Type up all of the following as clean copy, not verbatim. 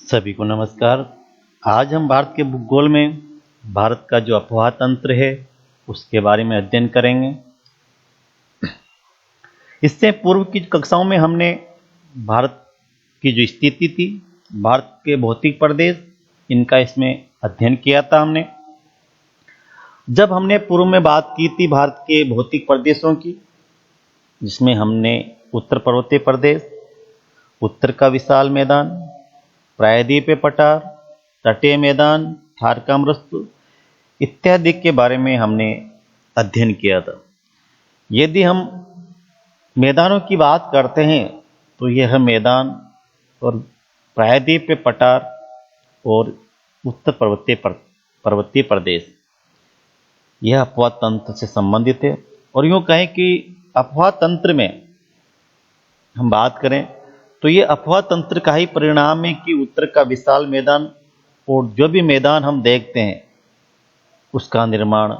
सभी को नमस्कार। आज हम भारत के भूगोल में भारत का जो अफवाह तंत्र है उसके बारे में अध्ययन करेंगे। इससे पूर्व की कक्षाओं में हमने भारत की जो स्थिति थी, भारत के भौतिक प्रदेश, इनका इसमें अध्ययन किया था हमने। जब हमने पूर्व में बात की थी भारत के भौतिक प्रदेशों की, जिसमें हमने उत्तर पर्वतीय प्रदेश, उत्तर का विशाल मैदान, प्रायद्वीपीय पठार, तटीय मैदान, थार का मरुस्थल इत्यादि के बारे में हमने अध्ययन किया था। यदि हम मैदानों की बात करते हैं तो यह मैदान और प्रायद्वीपीय पठार और उत्तर पर्वतीय प्रदेश यह अफवाह तंत्र से संबंधित है। और यूँ कहें कि अफवाह तंत्र में हम बात करें तो ये अफवाह तंत्र का ही परिणाम है कि उत्तर का विशाल मैदान और जो भी मैदान हम देखते हैं उसका निर्माण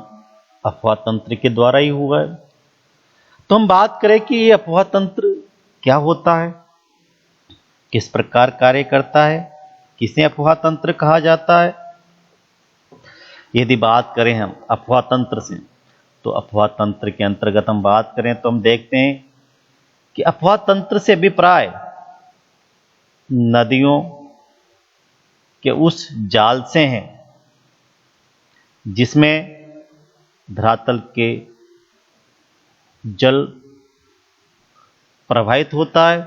अफवाह तंत्र के द्वारा ही हुआ है। तो हम बात करें कि ये अफवाह तंत्र क्या होता है, किस प्रकार कार्य करता है, किसे अफवाह तंत्र कहा जाता है। यदि बात करें हम अफवाह तंत्र से, तो अफवाह तंत्र के अंतर्गत हम बात करें तो हम देखते हैं कि अफवाह तंत्र से अभिप्राय नदियों के उस जाल से हैं जिसमें धरातल के जल प्रवाहित होता है।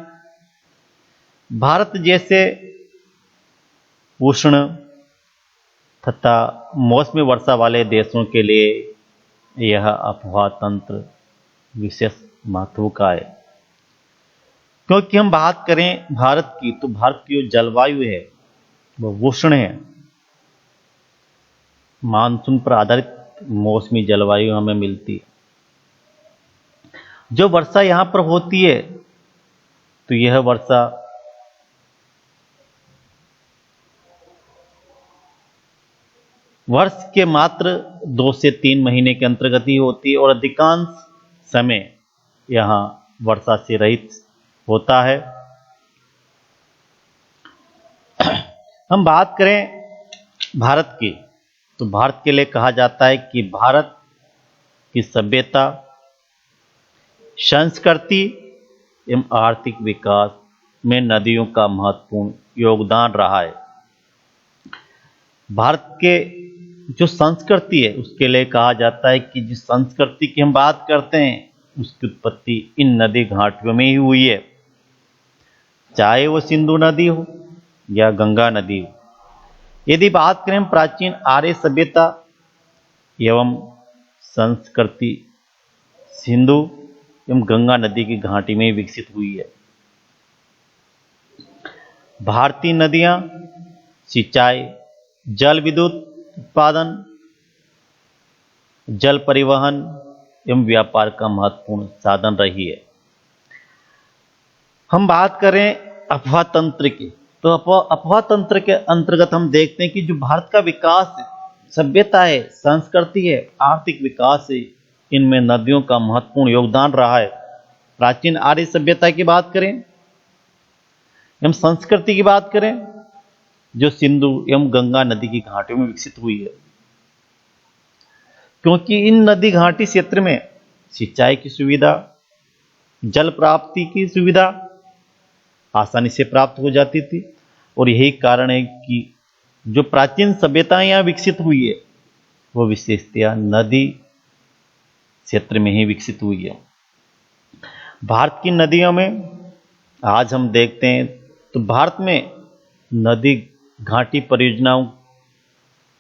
भारत जैसे उष्ण तथा मौसमी वर्षा वाले देशों के लिए यह अफवाह तंत्र विशेष महत्व का है, क्योंकि हम बात करें भारत की तो भारत की जो जलवायु है वह उष्ण है। मानसून पर आधारित मौसमी जलवायु हमें मिलती है। जो वर्षा यहां पर होती है तो यह वर्षा वर्ष के मात्र 2 से 3 महीने के अंतर्गत ही होती है और अधिकांश समय यहां वर्षा से रहित होता है। हम बात करें भारत की तो भारत के लिए कहा जाता है कि भारत की सभ्यता, संस्कृति एवं आर्थिक विकास में नदियों का महत्वपूर्ण योगदान रहा है। भारत के जो संस्कृति है उसके लिए कहा जाता है कि जिस संस्कृति की हम बात करते हैं उसकी उत्पत्ति इन नदी घाटियों में ही हुई है, चाहे वो सिंधु नदी हो या गंगा नदी हो। यदि बात करें प्राचीन आर्य सभ्यता एवं संस्कृति सिंधु एवं गंगा नदी की घाटी में विकसित हुई है। भारतीय नदियां सिंचाई, जल विद्युत उत्पादन, जल परिवहन एवं व्यापार का महत्वपूर्ण साधन रही है। हम बात करें अफवाह तंत्र की तो अफवाह तंत्र के अंतर्गत हम देखते हैं कि जो भारत का विकास है, सभ्यता है, संस्कृति है, आर्थिक विकास है, इनमें नदियों का महत्वपूर्ण योगदान रहा है। प्राचीन आर्य सभ्यता की बात करें एवं संस्कृति की बात करें जो सिंधु एवं गंगा नदी की घाटियों में विकसित हुई है, क्योंकि इन नदी घाटी क्षेत्र में सिंचाई की सुविधा, जल प्राप्ति की सुविधा आसानी से प्राप्त हो जाती थी। और यही कारण है कि जो प्राचीन सभ्यताएं यहाँ विकसित हुई है वो विशेषतया नदी क्षेत्र में ही विकसित हुई है। भारत की नदियों में आज हम देखते हैं तो भारत में नदी घाटी परियोजनाओं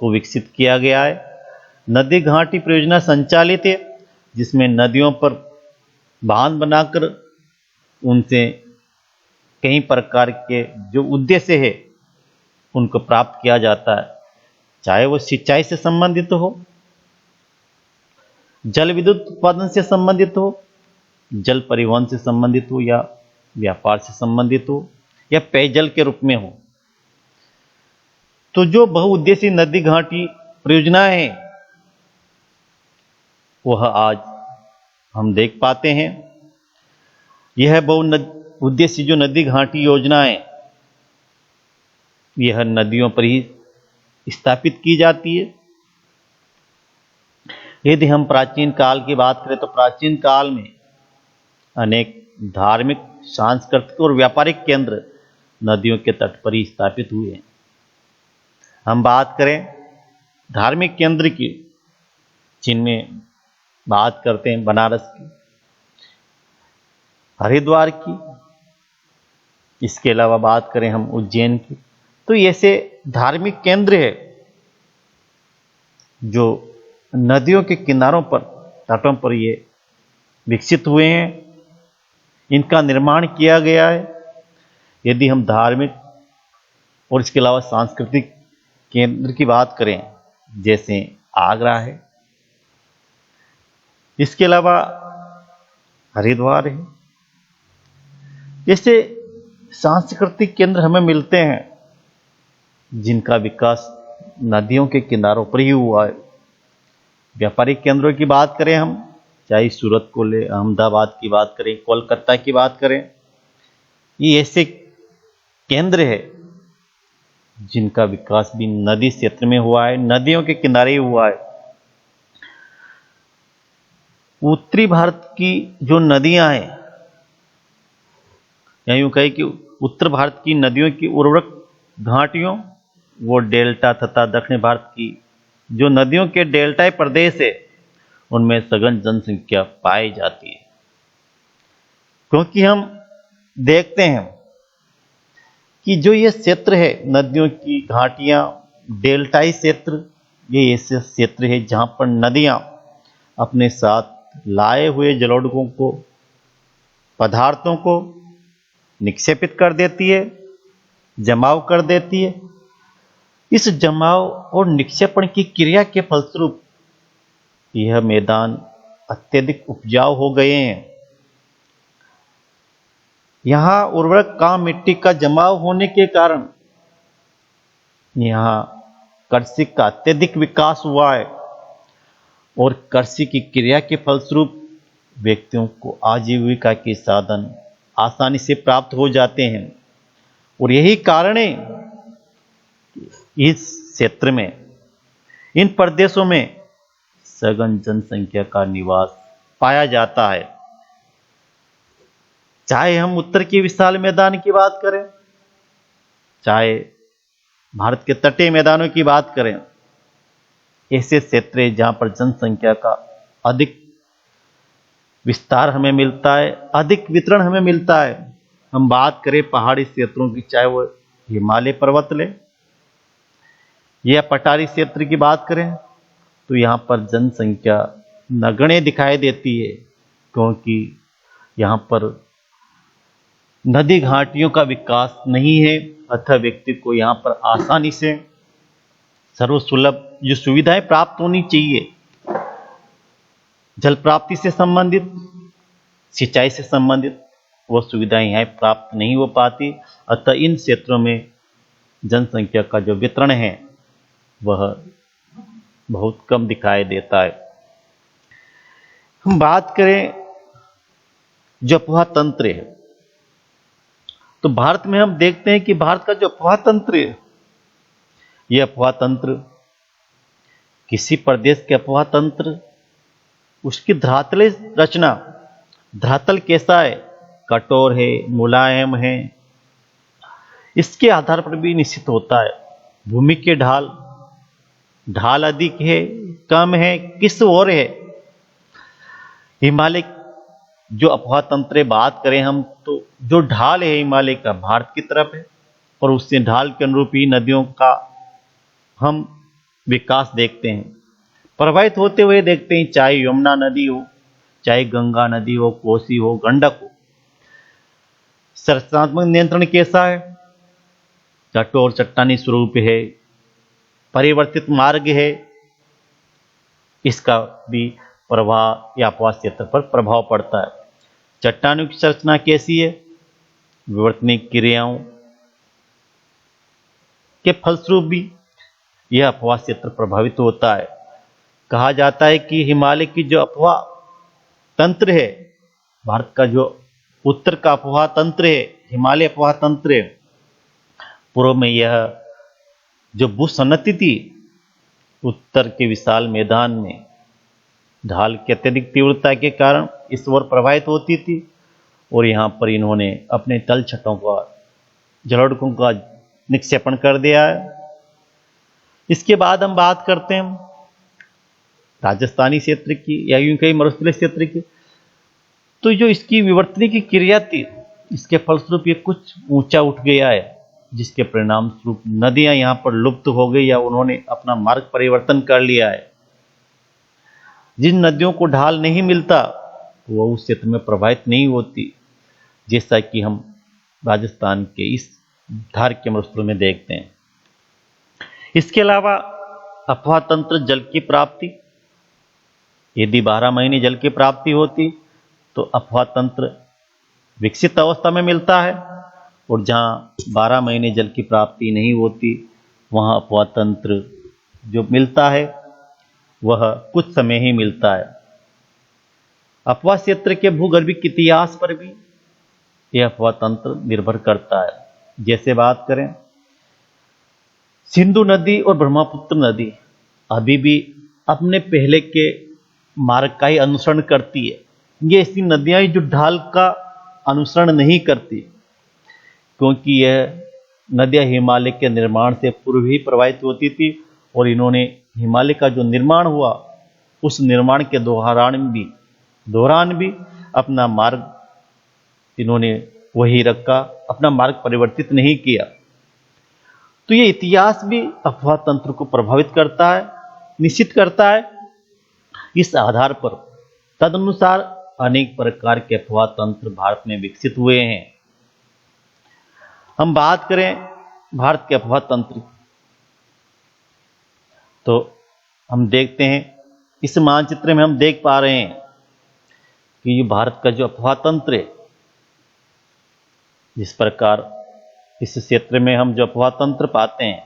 को विकसित किया गया है। नदी घाटी परियोजना संचालित है जिसमें नदियों पर बांध बनाकर उनसे कई प्रकार के जो उद्देश्य है उनको प्राप्त किया जाता है, चाहे वो सिंचाई से संबंधित हो, जल विद्युत उत्पादन से संबंधित हो, जल परिवहन से संबंधित हो या व्यापार से संबंधित हो या पेयजल के रूप में हो। तो जो बहुउद्देशीय नदी घाटी परियोजनाएं हैं वह आज हम देख पाते हैं। यह बहुउद्देशीय जो नदी घाटी योजनाएं यह नदियों पर ही स्थापित की जाती है। यदि हम प्राचीन काल की बात करें तो प्राचीन काल में अनेक धार्मिक, सांस्कृतिक और व्यापारिक केंद्र नदियों के तट पर ही स्थापित हुए हैं। हम बात करें धार्मिक केंद्र की, जिनमें बात करते हैं बनारस की, हरिद्वार की, इसके अलावा बात करें हम उज्जैन की, तो ऐसे धार्मिक केंद्र है जो नदियों के किनारों पर, तटों पर ये विकसित हुए हैं, इनका निर्माण किया गया है। यदि हम धार्मिक और इसके अलावा सांस्कृतिक केंद्र की बात करें, जैसे आगरा है, इसके अलावा हरिद्वार है, जैसे सांस्कृतिक केंद्र हमें मिलते हैं जिनका विकास नदियों के किनारों पर ही हुआ है। व्यापारिक केंद्रों की बात करें हम, चाहे सूरत को ले, अहमदाबाद की बात करें, कोलकाता की बात करें, ये ऐसे केंद्र है जिनका विकास भी नदी क्षेत्र में हुआ है, नदियों के किनारे ही हुआ है। उत्तरी भारत की जो नदियां हैं, या यूं कहें कि उत्तर भारत की नदियों की उर्वरक घाटियों, वो डेल्टा तथा दक्षिण भारत की जो नदियों के डेल्टाई प्रदेश है, उनमें सघन जनसंख्या पाई जाती है। क्योंकि हम देखते हैं कि जो ये क्षेत्र है, नदियों की घाटियां, डेल्टाई क्षेत्र, ये ऐसे क्षेत्र है जहां पर नदियां अपने साथ लाए हुए जलोढ़ों को, पदार्थों को निक्षेपित कर देती है, जमाव कर देती है। इस जमाव और निक्षेपण की क्रिया के फलस्वरूप यह मैदान अत्यधिक उपजाऊ हो गए हैं। यहां उर्वरक काम मिट्टी का जमाव होने के कारण यहां कृषि का अत्यधिक विकास हुआ है, और कृषि की क्रिया के फलस्वरूप व्यक्तियों को आजीविका के साधन आसानी से प्राप्त हो जाते हैं। और यही कारण है इस क्षेत्र में, इन प्रदेशों में सघन जनसंख्या का निवास पाया जाता है। चाहे हम उत्तर के विशाल मैदान की बात करें, चाहे भारत के तटीय मैदानों की बात करें, ऐसे क्षेत्र हैं जहां पर जनसंख्या का अधिक विस्तार हमें मिलता है, अधिक वितरण हमें मिलता है। हम बात करें पहाड़ी क्षेत्रों की, चाहे वो हिमालय पर्वत ले या पठारी क्षेत्र की बात करें, तो यहाँ पर जनसंख्या नगण्य दिखाई देती है, क्योंकि यहाँ पर नदी घाटियों का विकास नहीं है, अतः व्यक्ति को यहाँ पर आसानी से सर्वसुलभ जो सुविधाएं प्राप्त होनी चाहिए, जल प्राप्ति से संबंधित, सिंचाई से संबंधित, वो सुविधाएं यहाँ प्राप्त नहीं हो पाती। अतः इन क्षेत्रों में जनसंख्या का जो वितरण है वह बहुत कम दिखाई देता है। हम बात करें जो अफवाह तंत्र है, तो भारत में हम देखते हैं कि भारत का जो अफवाह तंत्र है, यह अफवाह तंत्र किसी प्रदेश के अफवाह तंत्र, उसकी धरातल रचना, धरातल कैसा है, कठोर है, मुलायम है, इसके आधार पर भी निश्चित होता है। भूमि के ढाल, ढाल अधिक है, कम है, किस ओर है। हिमालय जो अफवाह तंत्र बात करें हम, तो जो ढाल है हिमालय का भारत की तरफ है, और उससे ढाल के अनुरूप ही नदियों का हम विकास देखते हैं, प्रवाहित होते हुए देखते हैं, चाहे यमुना नदी हो, चाहे गंगा नदी हो, कोसी हो, गंडक हो। संरचनात्मक नियंत्रण कैसा है, कठोर चट्टानी स्वरूप है, परिवर्तित मार्ग है, इसका भी प्रवाह या अफवाह क्षेत्र पर प्रभाव पड़ता है। चट्टानों की संरचना कैसी है, विवर्तनिक क्रियाओं के फलस्वरूप भी यह अफवाह क्षेत्र प्रभावित होता है। कहा जाता है कि हिमालय की जो अफवाह तंत्र है, भारत का जो उत्तर का अफवाह तंत्र है, हिमालय अफवाह तंत्र है, पूर्व में यह जो भूसन्नति थी उत्तर के विशाल मैदान में ढाल की अत्यधिक तीव्रता के कारण इस ओर प्रवाहित होती थी और यहाँ पर इन्होंने अपने तल छटों का जलोढ़कों का निक्षेपण कर दिया है। इसके बाद हम बात करते हैं राजस्थानी क्षेत्र की या यूं कहीं मरुस्थलीय क्षेत्र की। तो जो इसकी विवर्तनी की क्रिया थी, इसके फलस्वरूप ये कुछ ऊंचा उठ गया है, जिसके परिणाम स्वरूप नदियां यहां पर लुप्त हो गई या उन्होंने अपना मार्ग परिवर्तन कर लिया है। जिन नदियों को ढाल नहीं मिलता वह उस क्षेत्र में प्रवाहित नहीं होती, जैसा कि हम राजस्थान के इस धार के मरुस्थल में देखते हैं। इसके अलावा अफवाह तंत्र जल की प्राप्ति, यदि 12 महीने जल की प्राप्ति होती तो अफवाह तंत्र विकसित अवस्था में मिलता है, और जहां 12 महीने जल की प्राप्ति नहीं होती वहां अफवाह तंत्र जो मिलता है वह कुछ समय ही मिलता है। अफवाह क्षेत्र के भूगर्भिक इतिहास पर भी यह अफवाह तंत्र निर्भर करता है। जैसे बात करें सिंधु नदी और ब्रह्मपुत्र नदी अभी भी अपने पहले के मार्ग का ही अनुसरण करती है। ये ऐसी नदियां जो ढाल का अनुसरण नहीं करती, क्योंकि यह नदियां हिमालय के निर्माण से पूर्व ही प्रवाहित होती थी और इन्होंने हिमालय का जो निर्माण हुआ उस निर्माण के दौरान भी अपना मार्ग इन्होंने वही रखा, अपना मार्ग परिवर्तित नहीं किया। तो ये इतिहास भी अफवाह तंत्र को प्रभावित करता है, निश्चित करता है। इस आधार पर तदनुसार अनेक प्रकार के अफवाह तंत्र भारत में विकसित हुए हैं। हम बात करें भारत के अफवाह तंत्र तो हम देखते हैं इस मानचित्र में हम देख पा रहे हैं कि ये भारत का जो अफवाह तंत्र है, जिस प्रकार इस क्षेत्र में हम जो अफवाह तंत्र पाते हैं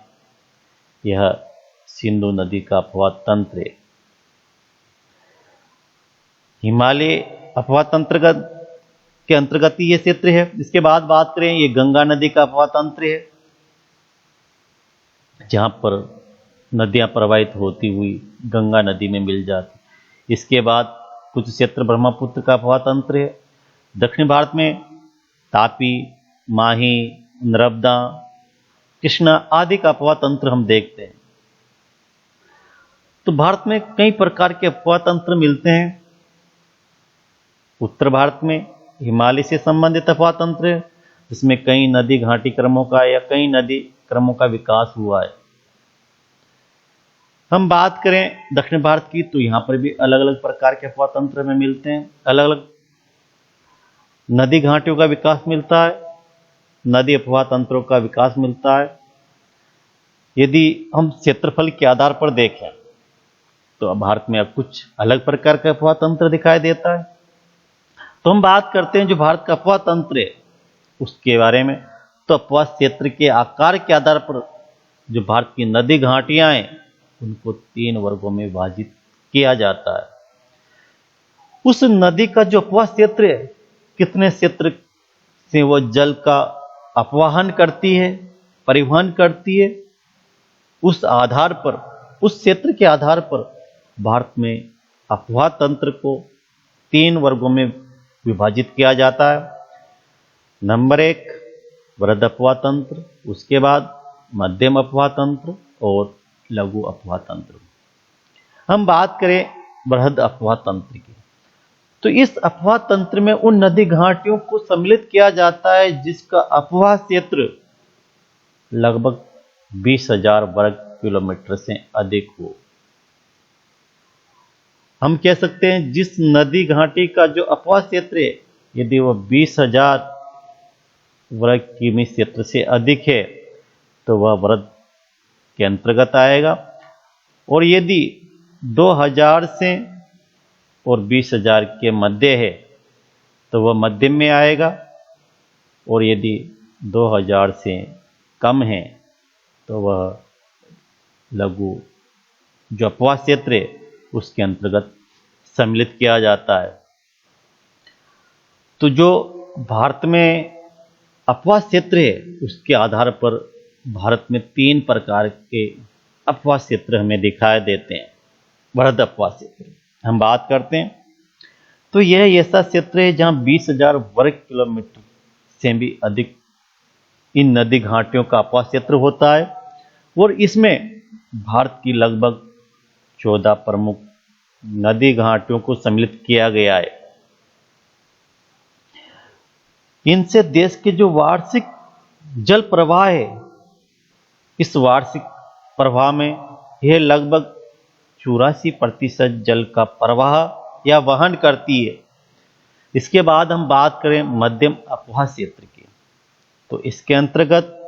यह सिंधु नदी का अफवाह तंत्र है। हिमालय अफवाह तंत्र के अंतर्गत ये क्षेत्र है। इसके बाद बात करें ये गंगा नदी का अफवाह तंत्र है, जहां पर नदियां प्रवाहित होती हुई गंगा नदी में मिल जाती। इसके बाद कुछ क्षेत्र ब्रह्मपुत्र का अफवाह तंत्र है। दक्षिण भारत में तापी, माही, नर्मदा, कृष्णा आदि का अफवाह तंत्र हम देखते हैं। तो भारत में कई प्रकार के अफवाह तंत्र मिलते हैं। उत्तर भारत में हिमालय से संबंधित अफवाह तंत्र है, जिसमें कई नदी घाटी क्रमों का या कई नदी क्रमों का विकास हुआ है। हम बात करें दक्षिण भारत की तो यहां पर भी अलग अलग प्रकार के अफवाह तंत्र में मिलते हैं। अलग अलग नदी घाटियों का विकास मिलता है, नदी अफवाह तंत्रों का विकास मिलता है। यदि हम क्षेत्रफल के आधार पर देखें तो भारत में अब कुछ अलग प्रकार का अफवाह तंत्र दिखाई देता है। तो हम बात करते हैं जो भारत का अफवाह तंत्र है उसके बारे में। तो अफवाह क्षेत्र के आकार के आधार पर जो भारत की नदी घाटियां हैं उनको 3 वर्गों में विभाजित किया जाता है। उस नदी का जो अफवाह क्षेत्र है, कितने क्षेत्र से वह जल का अपवाहन करती है, परिवहन करती है, उस आधार पर, उस क्षेत्र के आधार पर भारत में अफवाह तंत्र को 3 वर्गों में विभाजित किया जाता है। नंबर 1 वृहद अफवाह तंत्र, उसके बाद मध्यम अफवाह तंत्र और लघु अफवाह तंत्र। हम बात करें वृहद अफवाह तंत्र की तो इस अफवाह तंत्र में उन नदी घाटियों को सम्मिलित किया जाता है जिसका अफवाह क्षेत्र लगभग 20,000 वर्ग किलोमीटर से अधिक हो। हम कह सकते हैं जिस नदी घाटी का जो अफवाह क्षेत्र है यदि वह 20,000 वर्ग किमी क्षेत्र से अधिक है तो वह वृहद के अंतर्गत आएगा, और यदि 2,000 से और 20,000 के मध्य है तो वह मध्यम में आएगा, और यदि 2,000 से कम है तो वह लघु जो अफवाह क्षेत्र है उसके अंतर्गत सम्मिलित किया जाता है। तो जो भारत में अफवाह क्षेत्र है उसके आधार पर भारत में 3 प्रकार के अपवाह क्षेत्र हमें दिखाई देते हैं। वृहद अपवाह क्षेत्र हम बात करते हैं तो यह ऐसा क्षेत्र है जहां 20,000 वर्ग किलोमीटर से भी अधिक इन नदी घाटियों का अपवाह क्षेत्र होता है और इसमें भारत की लगभग 14 प्रमुख नदी घाटियों को सम्मिलित किया गया है। इनसे देश के जो वार्षिक जल प्रवाह है, इस वार्षिक प्रवाह में यह लगभग 84% जल का प्रवाह या वहन करती है। इसके बाद हम बात करें मध्यम अपवाह क्षेत्र की, तो इसके अंतर्गत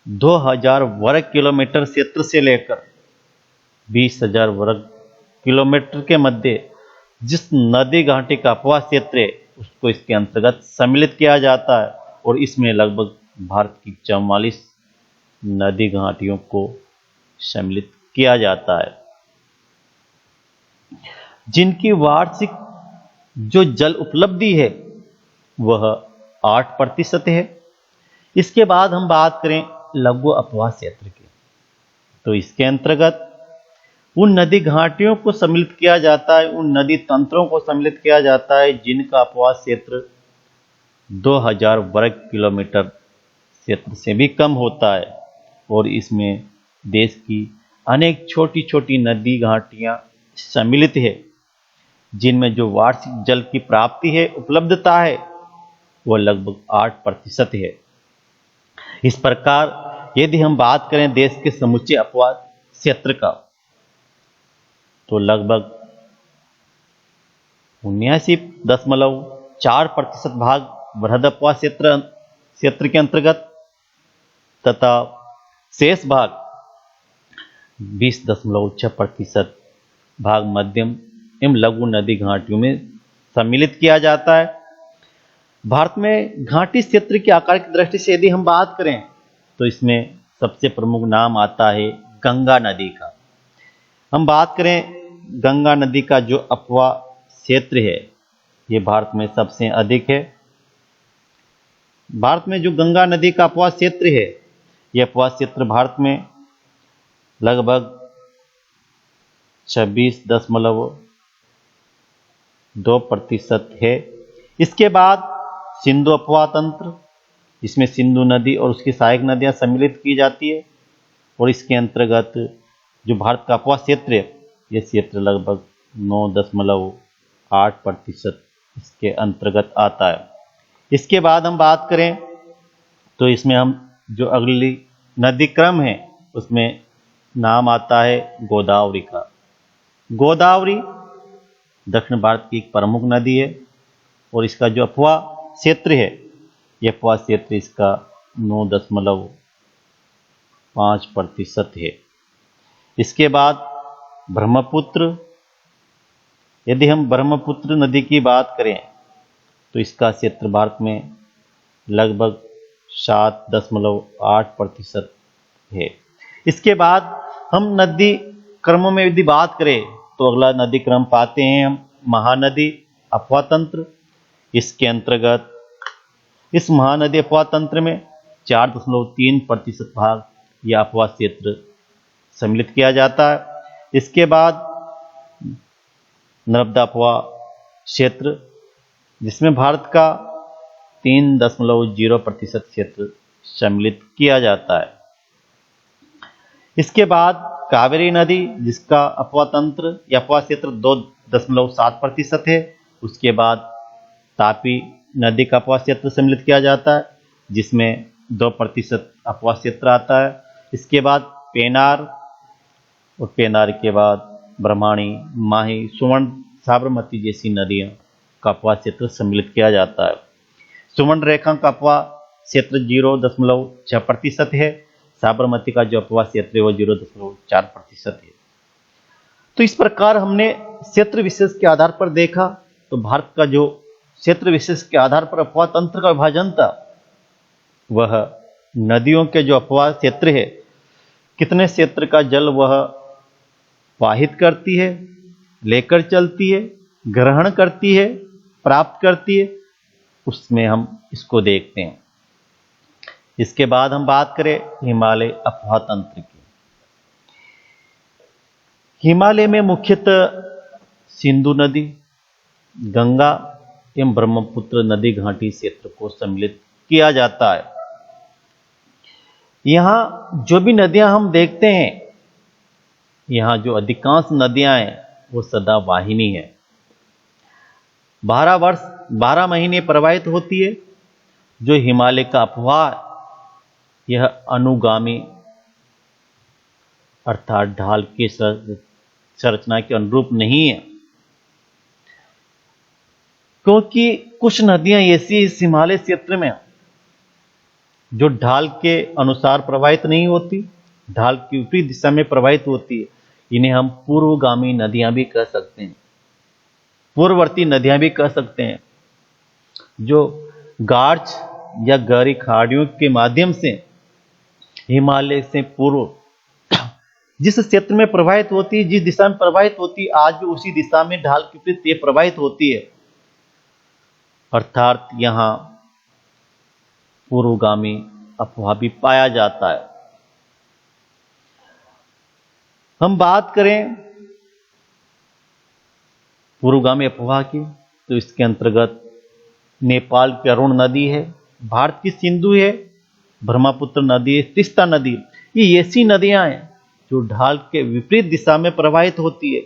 2000 वर्ग किलोमीटर क्षेत्र से लेकर 20,000 वर्ग किलोमीटर के मध्य जिस नदी घाटी का अपवाह क्षेत्र है उसको इसके अंतर्गत सम्मिलित किया जाता है और इसमें लगभग भारत की 44 नदी घाटियों को सम्मिलित किया जाता है, जिनकी वार्षिक जो जल उपलब्धि है वह 8% है। इसके बाद हम बात करें लघु अपवाह क्षेत्र की, तो इसके अंतर्गत उन नदी घाटियों को सम्मिलित किया जाता है, उन नदी तंत्रों को सम्मिलित किया जाता है जिनका अपवाह क्षेत्र 2000 वर्ग किलोमीटर क्षेत्र से भी कम होता है और इसमें देश की अनेक छोटी छोटी नदी घाटियां सम्मिलित है, जिनमें जो वार्षिक जल की प्राप्ति है, उपलब्धता है, वह लगभग 8% है। इस प्रकार यदि हम बात करें देश के समुचे अपवाह क्षेत्र का, तो लगभग 79.4% भाग वृहद अपवाह क्षेत्र के अंतर्गत तथा शेष भाग 20.6% भाग मध्यम एवं लघु नदी घाटियों में सम्मिलित किया जाता है। भारत में घाटी क्षेत्र के आकार की दृष्टि से यदि हम बात करें तो इसमें सबसे प्रमुख नाम आता है गंगा नदी का। हम बात करें गंगा नदी का जो अपवाह क्षेत्र है ये भारत में सबसे अधिक है। भारत में जो गंगा नदी का अपवाह क्षेत्र है, यह अपवाह क्षेत्र भारत में लगभग 26.2% है। इसके बाद सिंधु अपवाह तंत्र, इसमें सिंधु नदी और उसकी सहायक नदियां सम्मिलित की जाती है और इसके अंतर्गत जो भारत का अपवाह क्षेत्र है यह क्षेत्र लगभग 9.8% इसके अंतर्गत आता है। इसके बाद हम बात करें तो इसमें हम जो अगली नदी क्रम है उसमें नाम आता है गोदावरी का। गोदावरी दक्षिण भारत की एक प्रमुख नदी है और इसका जो अपवाह क्षेत्र है यह अपवाह क्षेत्र इसका 9.5% है। इसके बाद ब्रह्मपुत्र, यदि हम ब्रह्मपुत्र नदी की बात करें तो इसका क्षेत्र भारत में लगभग 7.8% है। इसके बाद हम नदी क्रमों में यदि बात करें तो अगला नदी क्रम पाते हैं हम महानदी अपवाह तंत्र। इसके अंतर्गत इस महानदी अपवाह तंत्र में 4.3% भाग यह अपवाह क्षेत्र सम्मिलित किया जाता है। इसके बाद नर्मदा अपवाह क्षेत्र, जिसमें भारत का 3.0% क्षेत्र सम्मिलित किया जाता है। इसके बाद कावेरी नदी, जिसका अपवाह तंत्र या अपवाह क्षेत्र 2.7% है। उसके बाद तापी नदी का अपवाह क्षेत्र सम्मिलित किया जाता है जिसमें 2% अपवाह क्षेत्र आता है। इसके बाद पेनार और पेनार के बाद ब्रह्माणी, माही, सुवर्ण, साबरमती जैसी नदियों का अपवाह क्षेत्र सम्मिलित किया जाता है। सुवर्ण रेखा का अपवाह क्षेत्र 0.6% है। साबरमती का जो अपवाह क्षेत्र है वो 0.4% है। तो इस प्रकार हमने क्षेत्र विशेष के आधार पर देखा तो भारत का जो क्षेत्र विशेष के आधार पर अपवाह तंत्र का विभाजन था वह नदियों के जो अपवाह क्षेत्र है, कितने क्षेत्र का जल वह वाहित करती है, लेकर चलती है, ग्रहण करती है, प्राप्त करती है, उसमें हम इसको देखते हैं। इसके बाद हम बात करें हिमालय अफवाह तंत्र की। हिमालय में मुख्यतः सिंधु नदी, गंगा एवं ब्रह्मपुत्र नदी घाटी क्षेत्र को सम्मिलित किया जाता है। यहाँ जो भी नदियां हम देखते हैं, यहाँ जो अधिकांश नदियां हैं वो सदावाहिनी है, 12 महीने प्रवाहित होती है। जो हिमालय का अफवाह, यह अनुगामी अर्थात ढाल की संरचना के अनुरूप नहीं है, क्योंकि कुछ नदियां ऐसी इस हिमालय क्षेत्र में जो ढाल के अनुसार प्रवाहित नहीं होती, ढाल की विपरीत दिशा में प्रवाहित होती है। इन्हें हम पूर्वगामी नदियां भी कह सकते हैं, पूर्ववर्ती नदियां भी कह सकते हैं, जो गार्च या गहरी खाड़ियों के माध्यम से हिमालय से पूर्व जिस क्षेत्र में प्रवाहित होती है, जिस दिशा में प्रवाहित होती है, आज भी उसी दिशा में ढाल के विपरीत प्रवाहित होती है। अर्थात यहां पूर्वगामी अफवाह भी पाया जाता है। हम बात करें पूर्वगामी अफवाह की, तो इसके अंतर्गत नेपाल की अरुण नदी है, भारत की सिंधु है, ब्रह्मपुत्र नदी है, तीस्ता नदी, ये ऐसी नदियां हैं जो ढाल के विपरीत दिशा में प्रवाहित होती है,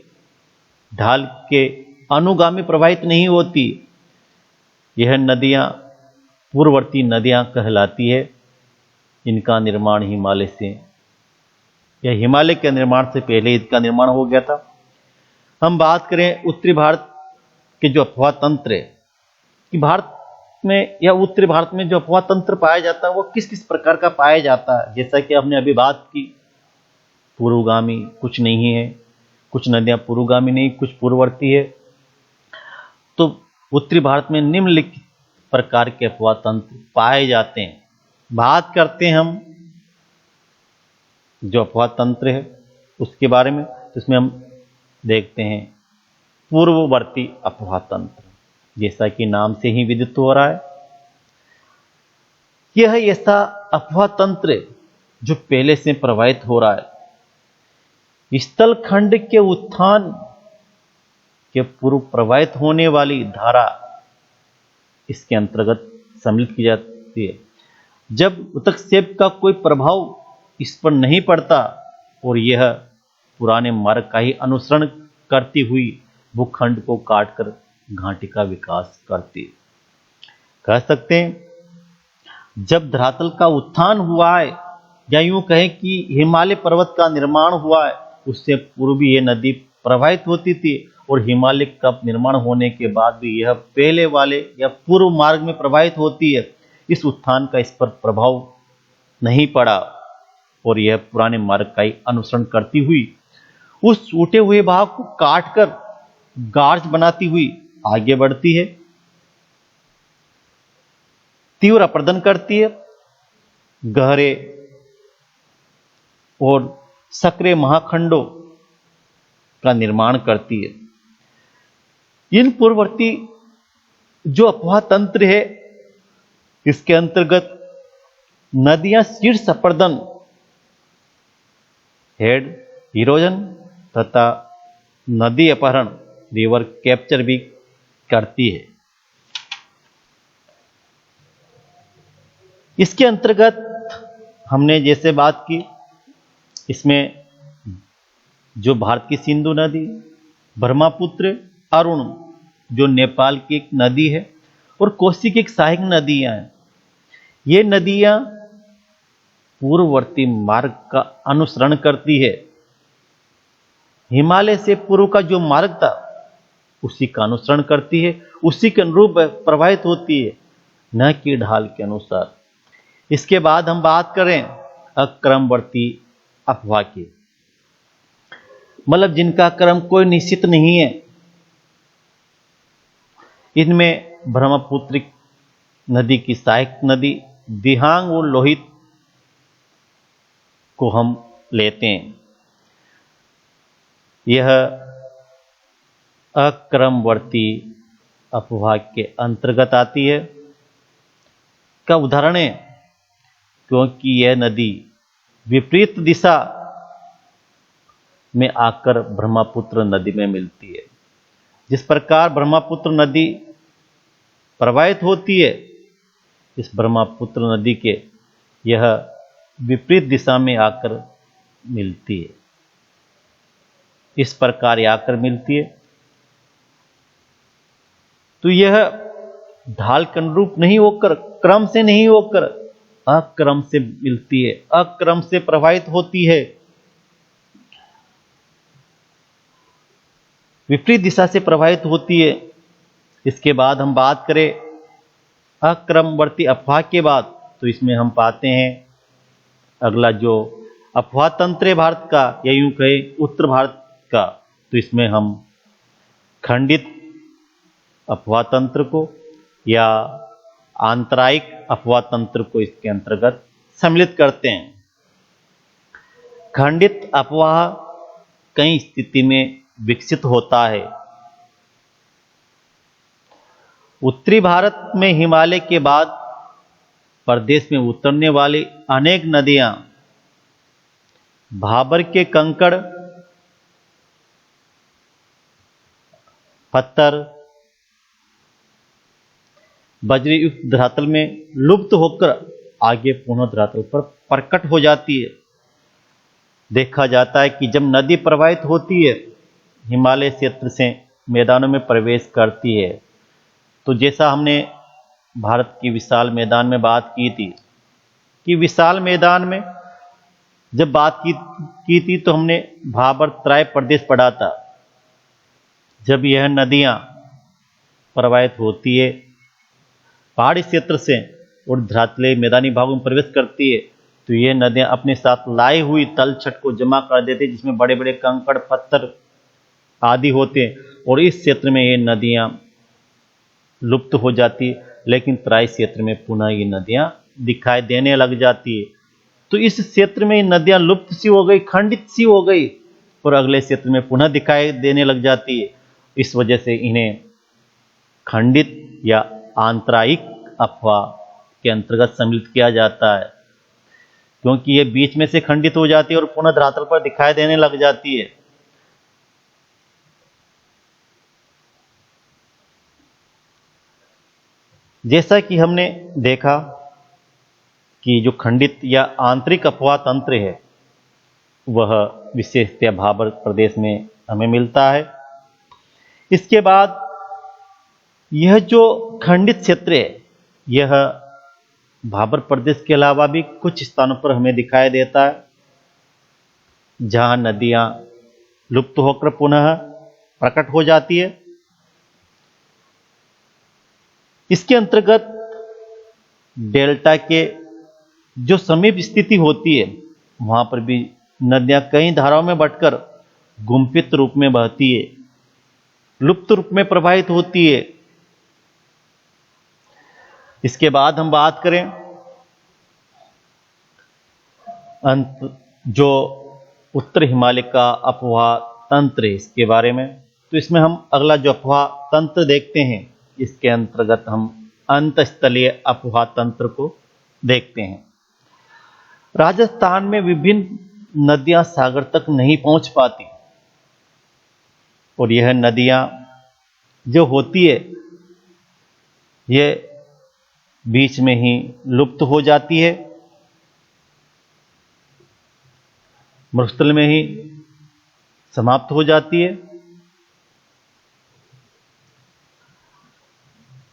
ढाल के अनुगामी प्रवाहित नहीं होती। यह नदियां पूर्ववर्ती नदियां कहलाती है। इनका निर्माण हिमालय से या हिमालय के निर्माण से पहले इसका निर्माण हो गया था। हम बात करें उत्तरी भारत के जो अफवाह तंत्र है कि भारत में या उत्तरी भारत में जो अफवाह तंत्र पाया जाता है वो किस किस प्रकार का पाया जाता है। जैसा कि हमने अभी बात की, पूर्वगामी कुछ नहीं है, कुछ नदियां पूर्वगामी नहीं, कुछ पूर्ववर्ती है। तो उत्तरी भारत में निम्नलिखित प्रकार के अफवाह तंत्र पाए जाते हैं। बात करते हैं हम जो अफवाह तंत्र है उसके बारे में, तो इसमें हम देखते हैं पूर्ववर्ती अफवाह तंत्र, जैसा कि नाम से ही विदित हो रहा है। यह ऐसा अफवाह तंत्र है जो पहले से प्रवाहित हो रहा है। स्थल खंड के उत्थान के पूर्व प्रवाहित होने वाली धारा इसके अंतर्गत सम्मिलित की जाती है। जब उत्क्षेप का कोई प्रभाव इस पर नहीं पड़ता और यह पुराने मार्ग का ही अनुसरण करती हुई भूखंड को काटकर घाटी का विकास करती है। कह सकते हैं जब धरातल का उत्थान हुआ है, या यूं कहें कि हिमालय पर्वत का निर्माण हुआ है, उससे पूर्व भी यह नदी प्रवाहित होती थी और हिमालय का निर्माण होने के बाद भी यह पहले वाले या पूर्व मार्ग में प्रवाहित होती है। इस उत्थान का इस पर प्रभाव नहीं पड़ा और यह पुराने मार्ग का ही अनुसरण करती हुई उस टूटे हुए भाग को काटकर गार्ज बनाती हुई आगे बढ़ती है, तीव्र अपर्दन करती है, गहरे और सक्रिय महाखंडों का निर्माण करती है। इन पूर्ववर्ती जो अफवाह तंत्र है इसके अंतर्गत नदियां शीर्ष अपर्दन, हेड इरोजन तथा नदी अपहरण, रिवर कैप्चर भी करती है। इसके अंतर्गत हमने जैसे बात की, इसमें जो भारत की सिंधु नदी, ब्रह्मपुत्र, अरुण जो नेपाल की एक नदी है और कोसी की एक सहायक नदियां हैं। ये नदियां पूर्ववर्ती मार्ग का अनुसरण करती है। हिमालय से पूर्व का जो मार्ग था उसी का अनुसरण करती है, उसी के अनुरूप प्रवाहित होती है, न कि ढाल के अनुसार। इसके बाद हम बात करें अक्रमवर्ती अफवाह की, मतलब जिनका क्रम कोई निश्चित नहीं है। इनमें ब्रह्मपुत्र नदी की सहायक नदी दिहांग और लोहित को हम लेते हैं। यह अक्रमवर्ती अफवाह के अंतर्गत आती है। का उदाहरण है क्योंकि यह नदी विपरीत दिशा में आकर ब्रह्मपुत्र नदी में मिलती है। जिस प्रकार ब्रह्मपुत्र नदी प्रवाहित होती है, इस ब्रह्मपुत्र नदी के यह विपरीत दिशा में आकर मिलती है। इस प्रकार ये आकर मिलती है तो यह ढाल के अनुरूप नहीं होकर, क्रम से नहीं होकर अक्रम से मिलती है, अक्रम से प्रवाहित होती है, विपरीत दिशा से प्रवाहित होती है। इसके बाद हम बात करें अक्रमवर्ती अफवाह के बाद, तो इसमें हम पाते हैं अगला जो अफवाह तंत्र है भारत का, या यूं कहे उत्तर भारत का, तो इसमें हम खंडित अफवाह तंत्र को या आंतरायिक अफवाह तंत्र को इसके अंतर्गत सम्मिलित करते हैं। खंडित अफवाह कई स्थिति में विकसित होता है। उत्तरी भारत में हिमालय के बाद प्रदेश में उतरने वाली अनेक नदियां भाबर के कंकड़, पत्थर, बज्रयुक्त धरातल में लुप्त होकर आगे पुनः धरातल पर प्रकट हो जाती है। देखा जाता है कि जब नदी प्रवाहित होती है, हिमालय क्षेत्र से मैदानों में प्रवेश करती है, तो जैसा हमने भारत के विशाल मैदान में बात की थी कि विशाल मैदान में जब बात की थी तो हमने भाबर त्राय प्रदेश पढ़ा था। जब यह नदियां प्रवाहित होती है पहाड़ी क्षेत्र से और धरातलीय मैदानी भागों में प्रवेश करती है, तो ये नदियां अपने साथ लाई हुई तलछट को जमा कर देती है, जिसमें बड़े बड़े कंकड़ पत्थर आदि होते हैं, और इस क्षेत्र में ये नदियां लुप्त हो जाती है। लेकिन तराई क्षेत्र में पुनः ये नदियां दिखाई देने लग जाती है। तो इस क्षेत्र में नदियां लुप्त सी हो गई, खंडित सी हो गई, और अगले क्षेत्र में पुनः दिखाई देने लग जाती है। इस वजह से इन्हें खंडित या आंतरायिक अफवाह के अंतर्गत सम्मिलित किया जाता है, क्योंकि ये बीच में से खंडित हो जाती है और पुनः धरातल पर दिखाई देने लग जाती है। जैसा कि हमने देखा कि जो खंडित या आंतरिक अफवाह तंत्र है वह विशेषतया भाबर प्रदेश में हमें मिलता है। इसके बाद यह जो खंडित क्षेत्र है यह भाबर प्रदेश के अलावा भी कुछ स्थानों पर हमें दिखाई देता है, जहां नदियां लुप्त होकर पुनः प्रकट हो जाती है। इसके अंतर्गत डेल्टा के जो समीप स्थिति होती है वहां पर भी नदियां कई धाराओं में बंटकर गुम्फित रूप में बहती है, लुप्त रूप में प्रवाहित होती है। इसके बाद हम बात करें जो उत्तर हिमालय का अफवाह तंत्र है इसके बारे में, तो इसमें हम अगला जो अफवाह तंत्र देखते हैं इसके अंतर्गत हम अंतस्थलीय अफवाह तंत्र को देखते हैं। राजस्थान में विभिन्न नदियां सागर तक नहीं पहुंच पाती, और यह नदियां जो होती है ये बीच में ही लुप्त हो जाती है, मरुस्थल में ही समाप्त हो जाती है।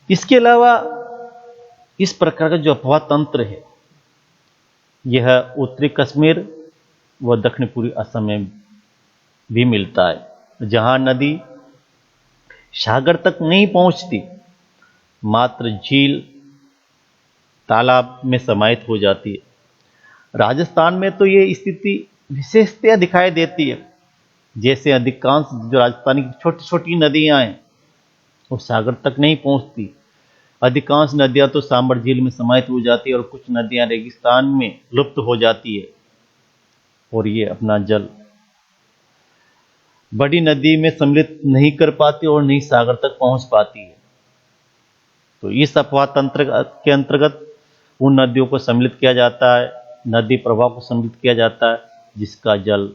इसके अलावा इस प्रकार का जो अफवाह तंत्र है यह उत्तरी कश्मीर व दक्षिण पूर्वी असम में भी मिलता है, जहां नदी सागर तक नहीं पहुंचती, मात्र झील तालाब में समाहित हो जाती है। राजस्थान में तो ये स्थिति विशेषतया दिखाई देती है, जैसे अधिकांश जो राजस्थान की छोटी छोटी नदियां हैं वो सागर तक नहीं पहुंचती। अधिकांश नदियां तो सांबर झील में समाहित हो जाती है और कुछ नदियां रेगिस्तान में लुप्त हो जाती है, और ये अपना जल बड़ी नदी में सम्मिलित नहीं कर पाती और नहीं सागर तक पहुंच पाती है। तो इस अफवाह तंत्र के अंतर्गत उन नदियों को सम्मिलित किया जाता है, नदी प्रवाह को सम्मिलित किया जाता है जिसका जल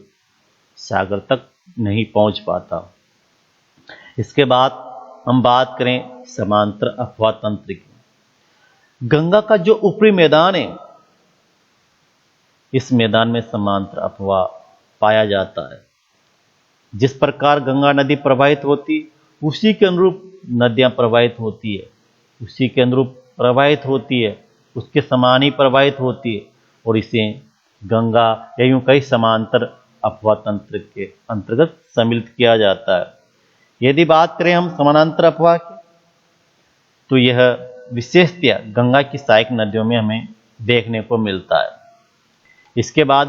सागर तक नहीं पहुंच पाता। इसके बाद हम बात करें समांतर अफवाह तंत्र की। गंगा का जो ऊपरी मैदान है, इस मैदान में समांतर अफवाह पाया जाता है। जिस प्रकार गंगा नदी प्रवाहित होती उसी के अनुरूप नदियां प्रवाहित होती है, उसी के अनुरूप प्रवाहित होती है, उसके समान ही प्रवाहित होती है, और इसे गंगा या यूं कई समांतर अफवाह तंत्र के अंतर्गत सम्मिलित किया जाता है। यदि बात करें हम समानांतर अफवाह की, तो यह विशेषतया गंगा की सहायक नदियों में हमें देखने को मिलता है। इसके बाद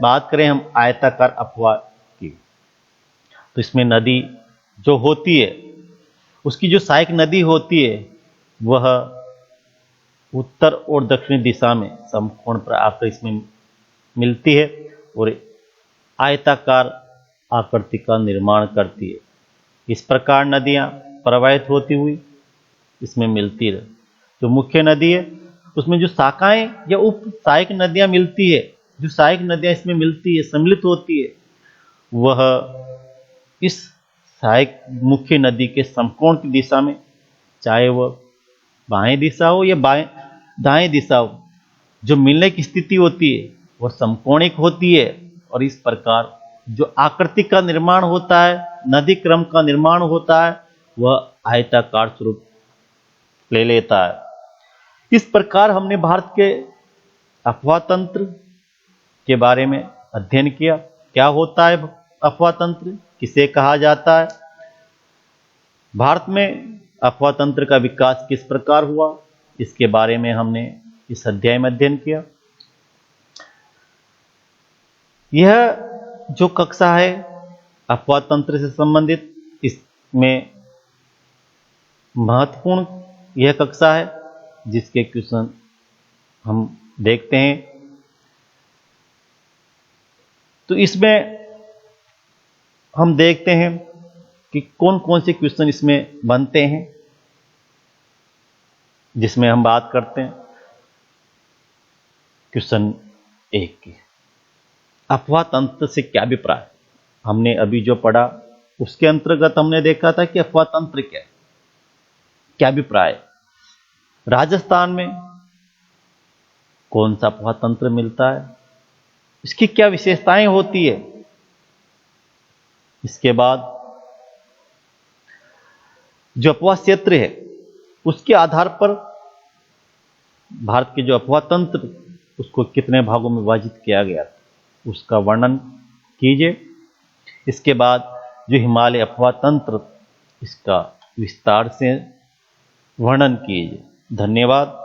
बात करें हम आयताकार अफवाह की, तो इसमें नदी जो होती है उसकी जो सहायक नदी होती है वह उत्तर और दक्षिणी दिशा में समकोण पर आकर इसमें मिलती है और आयताकार आकृति का निर्माण करती है। इस प्रकार नदियां प्रवाहित होती हुई इसमें मिलती है। जो मुख्य नदी है उसमें जो शाखाएं या उप सहायक नदियां मिलती है, जो सहायक नदियां इसमें मिलती है, सम्मिलित होती है, वह इस सहायक मुख्य नदी के समकोण की दिशा में, चाहे वह बाएं दिशा हो या दाएं दिशा हो, जो मिलने की स्थिति होती है वह समकोणिक होती है। और इस प्रकार जो आकृति का निर्माण होता है, नदी क्रम का निर्माण होता है, वह आयताकार स्वरूप ले लेता है। इस प्रकार हमने भारत के अफवाह तंत्र के बारे में अध्ययन किया। क्या होता है अफवाह तंत्र, किसे कहा जाता है, भारत में अफवाह तंत्र का विकास किस प्रकार हुआ, इसके बारे में हमने इस अध्याय में अध्ययन किया। यह जो कक्षा है अफवाह तंत्र से संबंधित, इसमें महत्वपूर्ण यह कक्षा है जिसके क्वेश्चन हम देखते हैं। तो इसमें हम देखते हैं कि कौन कौन से क्वेश्चन इसमें बनते हैं, जिसमें हम बात करते हैं क्वेश्चन 1 की, अफवाह तंत्र से क्या अभिप्राय। हमने अभी जो पढ़ा उसके अंतर्गत हमने देखा था कि अफवाह तंत्र क्या अभिप्राय। राजस्थान में कौन सा अफवाह तंत्र मिलता है, इसकी क्या विशेषताएं होती है। इसके बाद जो अफवाह क्षेत्र है उसके आधार पर भारत के जो अफवाह तंत्र उसको कितने भागों में विभाजित किया गया था, उसका वर्णन कीजिए। इसके बाद जो हिमालय अफवाह तंत्र, इसका विस्तार से वर्णन कीजिए। धन्यवाद।